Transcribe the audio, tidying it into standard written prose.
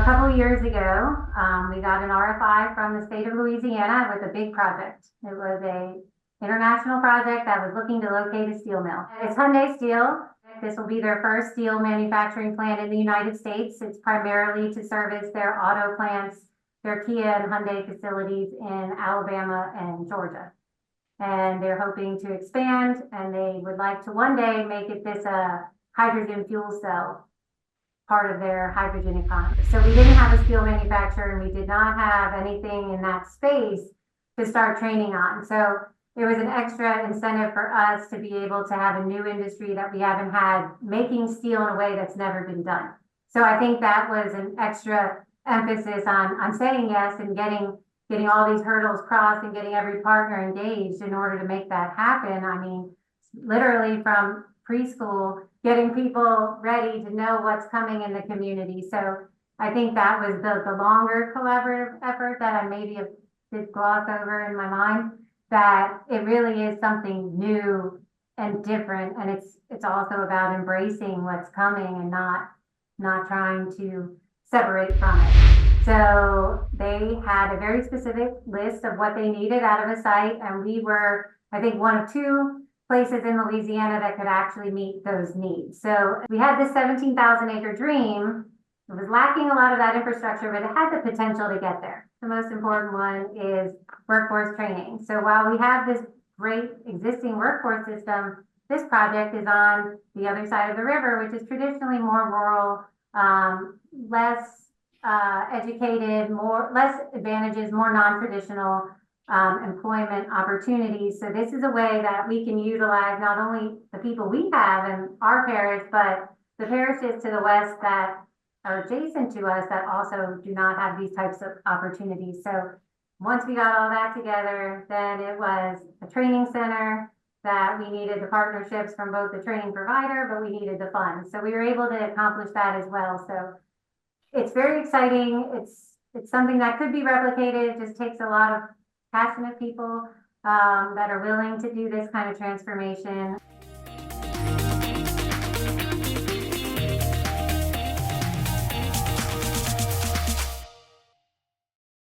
a couple years ago, we got an RFI from the state of Louisiana with a big project. It was a international project that was looking to locate a steel mill. It's Hyundai Steel. This will be their first steel manufacturing plant in the United States. It's primarily to service their auto plants, their Kia and Hyundai facilities in Alabama and Georgia. And they're hoping to expand, and they would like to one day make this a hydrogen fuel cell part of their hydrogen economy. So we didn't have a steel manufacturer, and we did not have anything in that space to start training on. So it was an extra incentive for us to be able to have a new industry that we haven't had, making steel in a way that's never been done. So I think that was an extra emphasis on saying yes and getting all these hurdles crossed and getting every partner engaged in order to make that happen. I mean, literally from preschool, getting people ready to know what's coming in the community. So I think that was the longer collaborative effort that I maybe did gloss over in my mind, that it really is something new and different. And it's also about embracing what's coming and not trying to separate from it. So they had a very specific list of what they needed out of a site, and we were, I think, one of two places in Louisiana that could actually meet those needs. So we had this 17,000 acre dream. It was lacking a lot of that infrastructure, but it had the potential to get there. The most important one is workforce training. So while we have this great existing workforce system, this project is on the other side of the river, which is traditionally more rural, less educated, less advantages, more non-traditional employment opportunities. So this is a way that we can utilize not only the people we have in our parish, but the parishes to the west that are adjacent to us that also do not have these types of opportunities. So once we got all that together, then it was a training center that we needed the partnerships from both the training provider, but we needed the funds. So we were able to accomplish that as well. So it's very exciting. It's something that could be replicated. It just takes a lot of passionate people that are willing to do this kind of transformation.